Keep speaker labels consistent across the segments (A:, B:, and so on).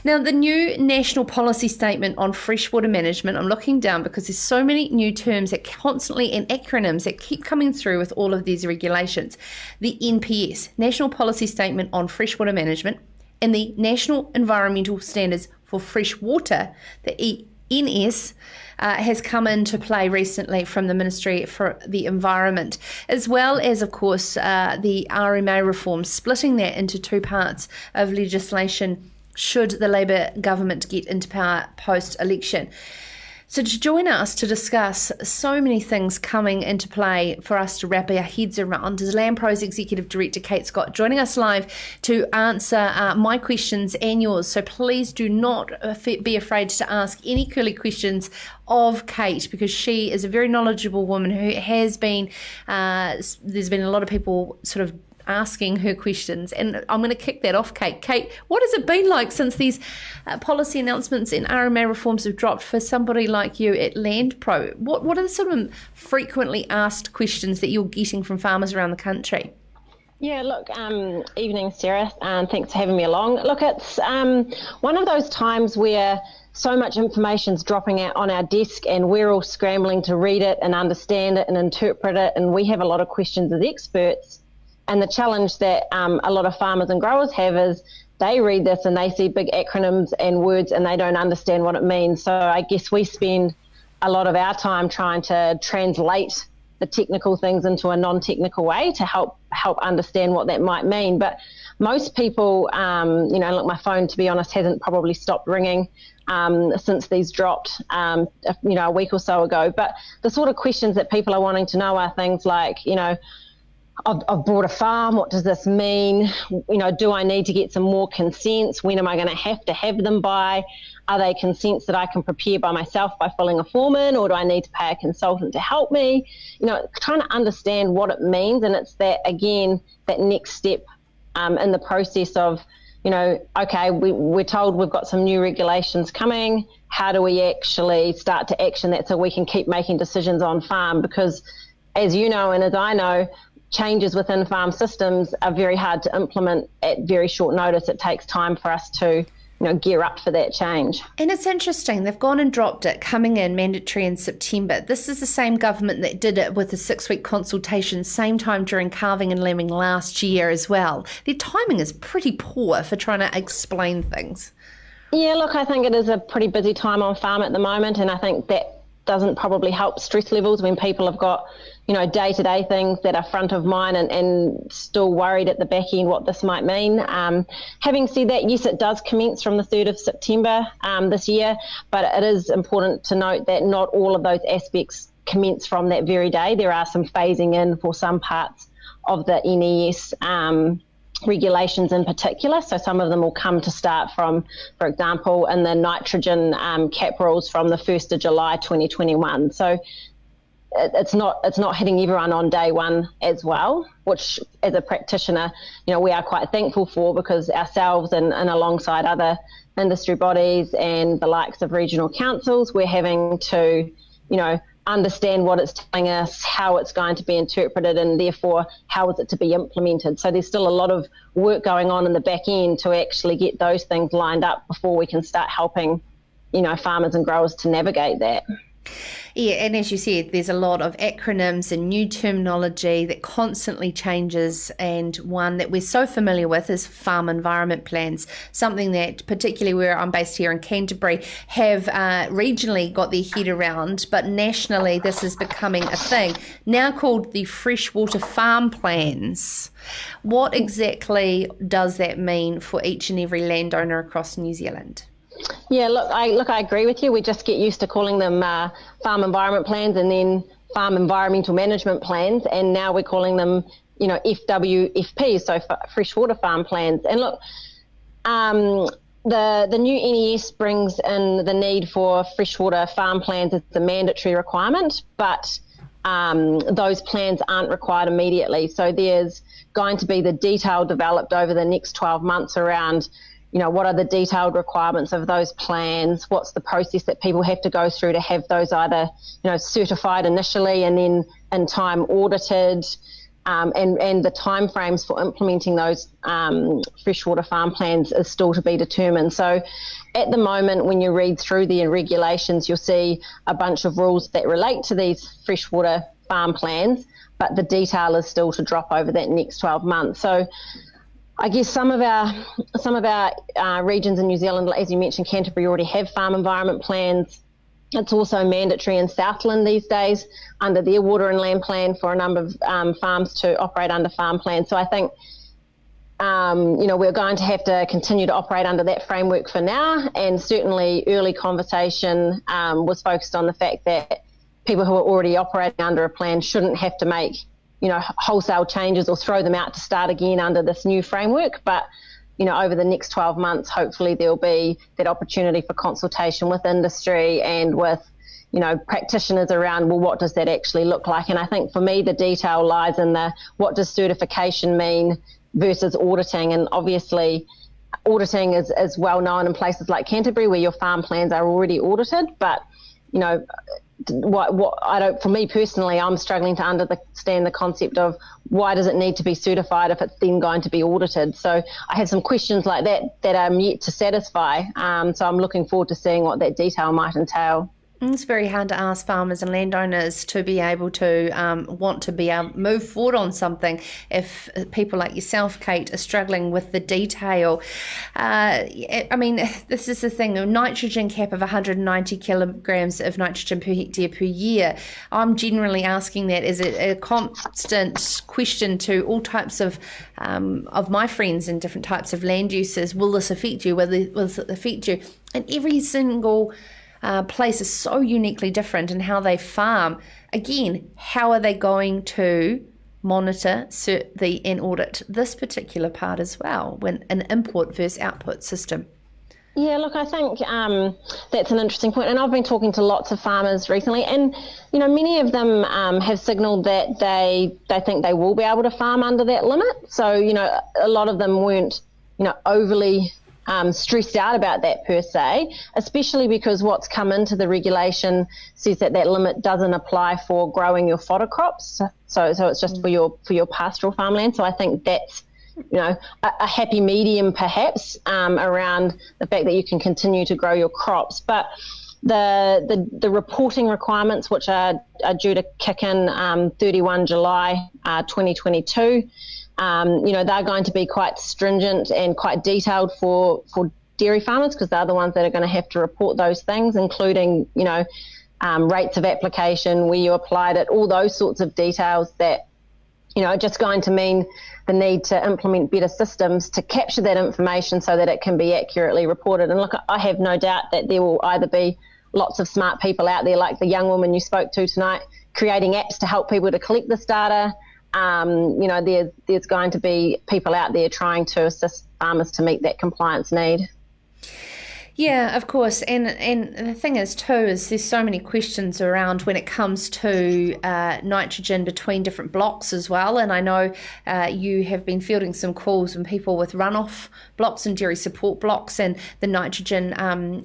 A: Now, the new national policy statement on freshwater management, I'm looking down because there's so many new terms that constantly and acronyms that keep coming through with all of these regulations. The NPS, National Policy Statement on Freshwater Management, and the National Environmental Standards for Freshwater, the NS, has come into play recently from the Ministry for the Environment, as well as, of course, the RMA reform, splitting that into two parts of legislation should the Labour government get into power post-election. So to join us to discuss so many things coming into play for us to wrap our heads around is Landpro's Executive Director, Kate Scott, joining us live to answer my questions and yours. So please do not be afraid to ask any curly questions of Kate, because she is a very knowledgeable woman who has been, there's been a lot of people sort of asking her questions, and I'm going to kick that off, Kate. Kate, what has it been like since these policy announcements and RMA reforms have dropped for somebody like you at Landpro? What are the sort of frequently asked questions that you're getting from farmers around the country?
B: Yeah, look, evening, Sarah, and thanks for having me along. Look, it's one of those times where so much information's dropping out on our desk and we're all scrambling to read it and understand it and interpret it, and we have a lot of questions as experts. And the challenge that a lot of farmers and growers have is they read this and they see big acronyms and words and they don't understand what it means. So I guess we spend a lot of our time trying to translate the technical things into a non-technical way to help understand what that might mean. But most people, look, my phone, to be honest, hasn't probably stopped ringing since these dropped, a week or so ago. But the sort of questions that people are wanting to know are things like, I've bought a farm. What does this mean? Do I need to get some more consents? When am I going to have them by? Are they consents that I can prepare by myself by filling a form in, or do I need to pay a consultant to help me? Trying to understand what it means. And it's that, again, that next step in the process of, okay, we're told we've got some new regulations coming. How do we actually start to action that so we can keep making decisions on farm? Because as you know, and as I know, changes within farm systems are very hard to implement at very short notice. It takes time for us to gear up for that change.
A: And it's interesting, they've gone and dropped it, coming in mandatory in September. This is the same government that did it with a 6-week consultation, same time during calving and lambing last year as well. Their timing is pretty poor for trying to explain things.
B: Yeah, look, I think it is a pretty busy time on farm at the moment, and I think that doesn't probably help stress levels when people have got day-to-day things that are front of mind and still worried at the back end what this might mean. Having said that, yes, it does commence from the 3rd of September this year, but it is important to note that not all of those aspects commence from that very day. There are some phasing in for some parts of the NES regulations in particular. So some of them will come to start from, for example, in the nitrogen cap rules from the 1st of July 2021. So it's not hitting everyone on day one as well, which as a practitioner, we are quite thankful for, because ourselves and alongside other industry bodies and the likes of regional councils, we're having to, understand what it's telling us, how it's going to be interpreted, and therefore how is it to be implemented. So there's still a lot of work going on in the back end to actually get those things lined up before we can start helping, farmers and growers to navigate that.
A: Yeah, and as you said, there's a lot of acronyms and new terminology that constantly changes, and one that we're so familiar with is farm environment plans, something that particularly where I'm based here in Canterbury have regionally got their head around, but nationally this is becoming a thing, now called the freshwater farm plans. What exactly does that mean for each and every landowner across New Zealand?
B: Yeah, I agree with you. We just get used to calling them farm environment plans and then farm environmental management plans, and now we're calling them, FWFP, so freshwater farm plans. And look, the new NES brings in the need for freshwater farm plans as a mandatory requirement, but those plans aren't required immediately. So there's going to be the detail developed over the next 12 months around what are the detailed requirements of those plans? What's the process that people have to go through to have those either, certified initially and then in time audited? and the timeframes for implementing those freshwater farm plans is still to be determined. So at the moment, when you read through the regulations, you'll see a bunch of rules that relate to these freshwater farm plans, but the detail is still to drop over that next 12 months. So I guess some of our regions in New Zealand, as you mentioned, Canterbury already have farm environment plans. It's also mandatory in Southland these days under their water and land plan for a number of farms to operate under farm plans. So I think, we're going to have to continue to operate under that framework for now. And certainly early conversation was focused on the fact that people who are already operating under a plan shouldn't have to make, wholesale changes or throw them out to start again under this new framework. But over the next 12 months, hopefully there'll be that opportunity for consultation with industry and with, practitioners around, well, what does that actually look like? And I think for me, the detail lies in what does certification mean versus auditing? And obviously auditing is well known in places like Canterbury where your farm plans are already audited. But, for me personally, I'm struggling to understand the concept of why does it need to be certified if it's then going to be audited. So I have some questions like that I'm yet to satisfy. So I'm looking forward to seeing what that detail might entail.
A: It's very hard to ask farmers and landowners to be able to want to be able to move forward on something if people like yourself, Kate, are struggling with the detail. This is the thing, a nitrogen cap of 190 kilograms of nitrogen per hectare per year. I'm generally asking that as a constant question to all types of my friends in different types of land uses. Will this affect you? Will this affect you? And every single place is so uniquely different in how they farm. Again, how are they going to monitor and audit this particular part as well when an import versus output system?
B: Yeah, look, I think that's an interesting point. And I've been talking to lots of farmers recently, and, many of them have signalled that they think they will be able to farm under that limit. So, a lot of them weren't, overly stressed out about that per se, especially because what's come into the regulation says that limit doesn't apply for growing your fodder crops. So it's just for your pastoral farmland. So I think that's, a happy medium perhaps around the fact that you can continue to grow your crops. But the reporting requirements, which are due to kick in 31 July 2022, they're going to be quite stringent and quite detailed for dairy farmers because they're the ones that are going to have to report those things, including, rates of application, where you applied it, all those sorts of details that, are just going to mean the need to implement better systems to capture that information so that it can be accurately reported. And look, I have no doubt that there will either be lots of smart people out there like the young woman you spoke to tonight, creating apps to help people to collect this data. There's going to be people out there trying to assist farmers to meet that compliance need.
A: Yeah, of course. And the thing is too is there's so many questions around when it comes to nitrogen between different blocks as well. And I know you have been fielding some calls from people with runoff blocks and dairy support blocks and the nitrogen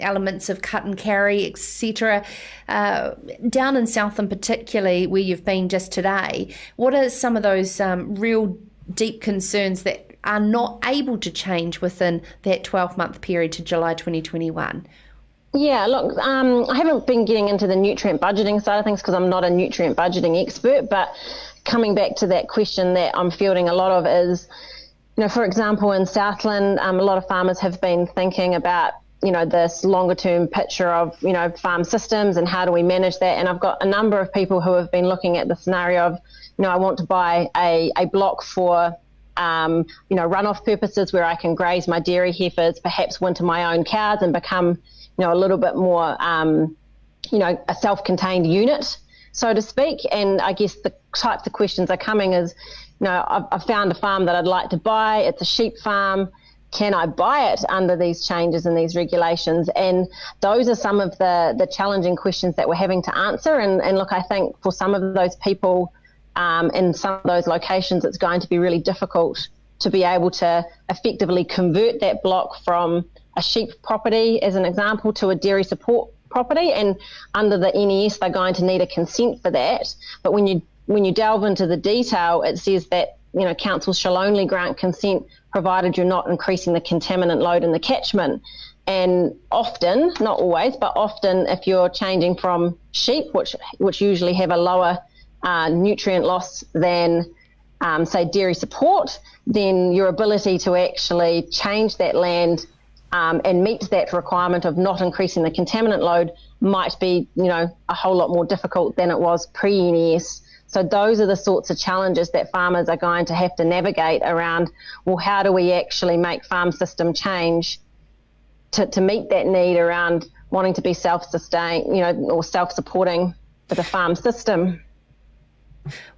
A: elements of cut and carry, etc. Down in Southland particularly, where you've been just today, what are some of those real deep concerns that are not able to change within that 12-month period to July 2021?
B: Yeah, look, I haven't been getting into the nutrient budgeting side of things because I'm not a nutrient budgeting expert, but coming back to that question that I'm fielding a lot of is, for example, in Southland, a lot of farmers have been thinking about, this longer term picture of, farm systems and how do we manage that. And I've got a number of people who have been looking at the scenario of, I want to buy a block for runoff purposes where I can graze my dairy heifers, perhaps winter my own cows and become, a little bit more, a self-contained unit, so to speak. And I guess the types of questions are coming is, I've found a farm that I'd like to buy. It's a sheep farm. Can I buy it under these changes and these regulations? And those are some of the challenging questions that we're having to answer. And look, I think for some of those people, in some of those locations, it's going to be really difficult to be able to effectively convert that block from a sheep property, as an example, to a dairy support property. And under the NES, they're going to need a consent for that. But when you when you delve into the detail, it says that, councils shall only grant consent provided you're not increasing the contaminant load in the catchment. And often, not always, but often, if you're changing from sheep, which usually have a lower nutrient loss than, say, dairy support, then your ability to actually change that land and meet that requirement of not increasing the contaminant load might be, a whole lot more difficult than it was pre-NES. So those are the sorts of challenges that farmers are going to have to navigate around, well, how do we actually make farm system change to meet that need around wanting to be self-sustained, or self-supporting for the farm system.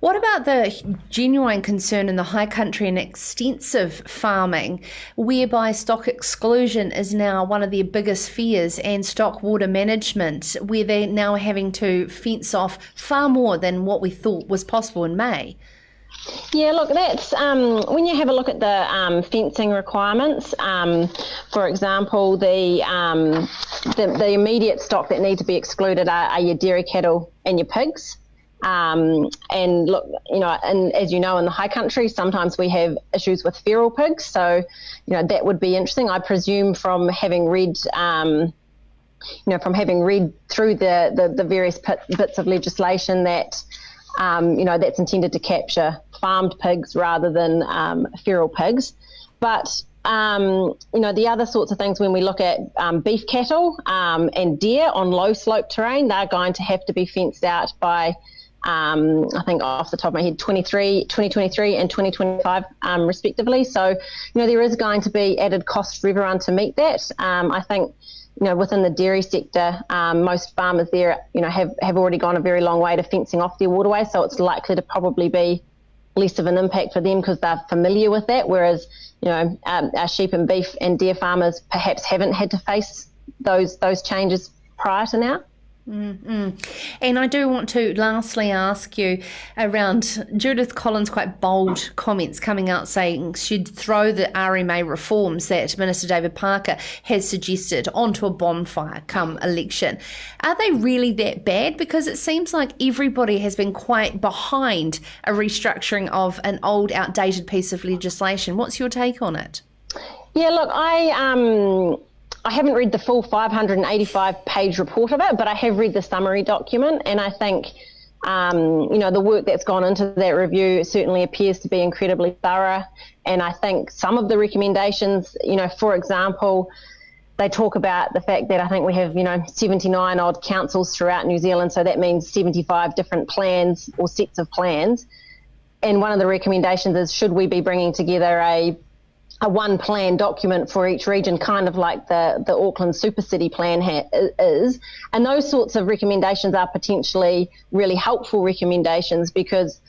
A: What about the genuine concern in the high country and extensive farming, whereby stock exclusion is now one of their biggest fears, and stock water management, where they're now having to fence off far more than what we thought was possible in May?
B: Yeah, look, that's when you have a look at the fencing requirements. For example, the immediate stock that need to be excluded are your dairy cattle and your pigs. And look, and as you know, in the high country, sometimes we have issues with feral pigs. So, that would be interesting. I presume from having read, through the various bits of legislation that, that's intended to capture farmed pigs rather than feral pigs. But, the other sorts of things when we look at beef cattle and deer on low slope terrain, they're going to have to be fenced out by, I think off the top of my head, 2023 and 2025 respectively. So, there is going to be added cost for everyone to meet that. I think, within the dairy sector, most farmers there, have already gone a very long way to fencing off their waterways. So it's likely to probably be less of an impact for them because they're familiar with that. Whereas, our sheep and beef and deer farmers perhaps haven't had to face those changes prior to now.
A: Mm-hmm. And I do want to lastly ask you around Judith Collins' quite bold comments coming out saying she'd throw the RMA reforms that Minister David Parker has suggested onto a bonfire come election. Are they really that bad? Because it seems like everybody has been quite behind a restructuring of an old, outdated piece of legislation. What's your take on it?
B: Yeah, look, I haven't read the full 585-page report of it, but I have read the summary document, and I think, the work that's gone into that review certainly appears to be incredibly thorough. And I think some of the recommendations, for example, they talk about the fact that I think we have, 79 odd councils throughout New Zealand, so that means 75 different plans or sets of plans. And one of the recommendations is, should we be bringing together a one plan document for each region, kind of like the Auckland Super City plan is. And those sorts of recommendations are potentially really helpful recommendations because,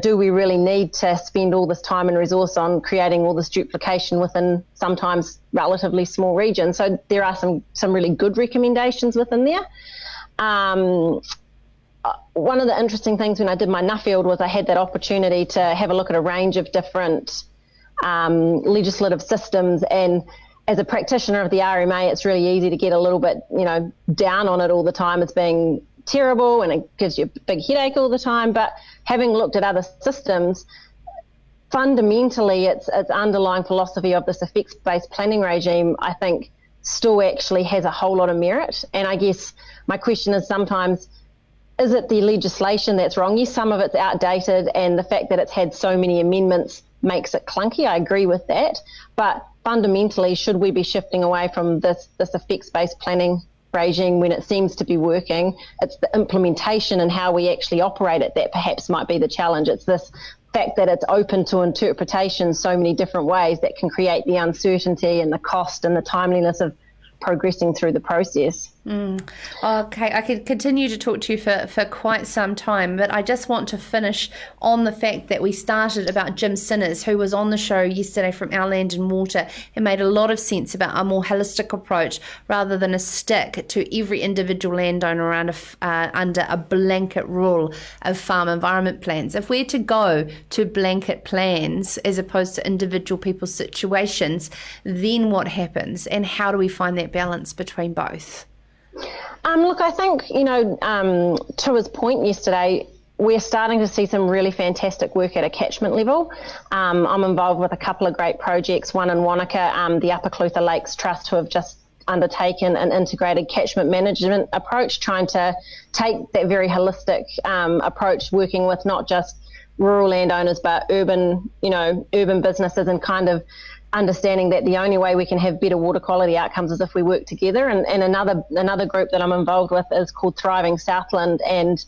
B: do we really need to spend all this time and resource on creating all this duplication within sometimes relatively small regions? So there are some really good recommendations within there. One of the interesting things when I did my Nuffield was I had that opportunity to have a look at a range of different legislative systems, and as a practitioner of the RMA, it's really easy to get a little bit, down on it all the time as being terrible and it gives you a big headache all the time. But having looked at other systems, fundamentally its underlying philosophy of this effects-based planning regime, I think, still actually has a whole lot of merit. And I guess my question is sometimes, is it the legislation that's wrong? Yes, some of it's outdated, and the fact that it's had so many amendments makes it clunky. I agree with that. But fundamentally, should we be shifting away from this effects-based planning regime when it seems to be working? It's the implementation and how we actually operate it that perhaps might be the challenge. It's this fact that it's open to interpretation so many different ways that can create the uncertainty and the cost and the timeliness of progressing through the process.
A: Okay, I could continue to talk to you for quite some time, but I just want to finish on the fact that we started about Jim Sinners, who was on the show yesterday from Our Land and Water, and made a lot of sense about a more holistic approach rather than a stick to every individual landowner under a blanket rule of farm environment plans. If we're to go to blanket plans as opposed to individual people's situations, then what happens, and how do we find that balance between both?
B: Look, I think, to his point yesterday, we're starting to see some really fantastic work at a catchment level. I'm involved with a couple of great projects, one in Wanaka, the Upper Clutha Lakes Trust, who have just undertaken an integrated catchment management approach, trying to take that very holistic approach, working with not just rural landowners but urban businesses, and kind of understanding that the only way we can have better water quality outcomes is if we work together. And another group that I'm involved with is called Thriving Southland, and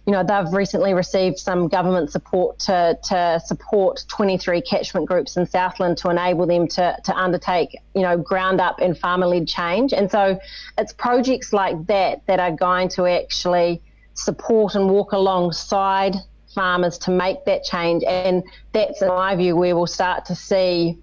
B: they've recently received some government support to support 23 catchment groups in Southland to enable them to undertake, ground up and farmer-led change. And so it's projects like that are going to actually support and walk alongside farmers to make that change. And that's, in my view, where we'll start to see,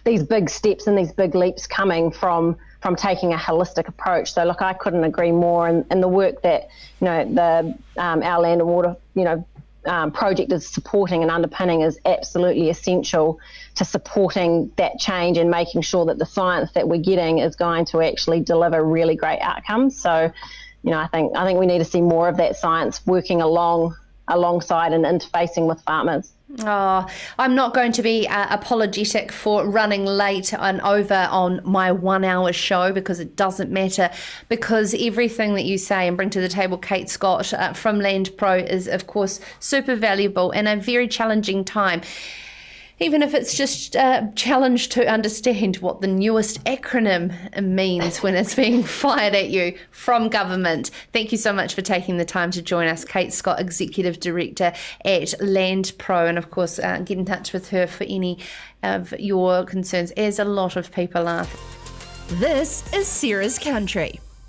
B: these big steps and these big leaps coming from taking a holistic approach. So look, I couldn't agree more, and the work that our Land and Water project is supporting and underpinning is absolutely essential to supporting that change and making sure that the science that we're getting is going to actually deliver really great outcomes. So I think we need to see more of that science working alongside and interfacing with farmers.
A: Oh, I'm not going to be apologetic for running late and over on my 1 hour show, because it doesn't matter, because everything that you say and bring to the table, Kate Scott from Landpro, is of course super valuable in a very challenging time. Even if it's just a challenge to understand what the newest acronym means when it's being fired at you from government. Thank you so much for taking the time to join us. Kate Scott, Executive Director at Landpro. And of course, get in touch with her for any of your concerns, as a lot of people are.
C: This is Sarah's Country.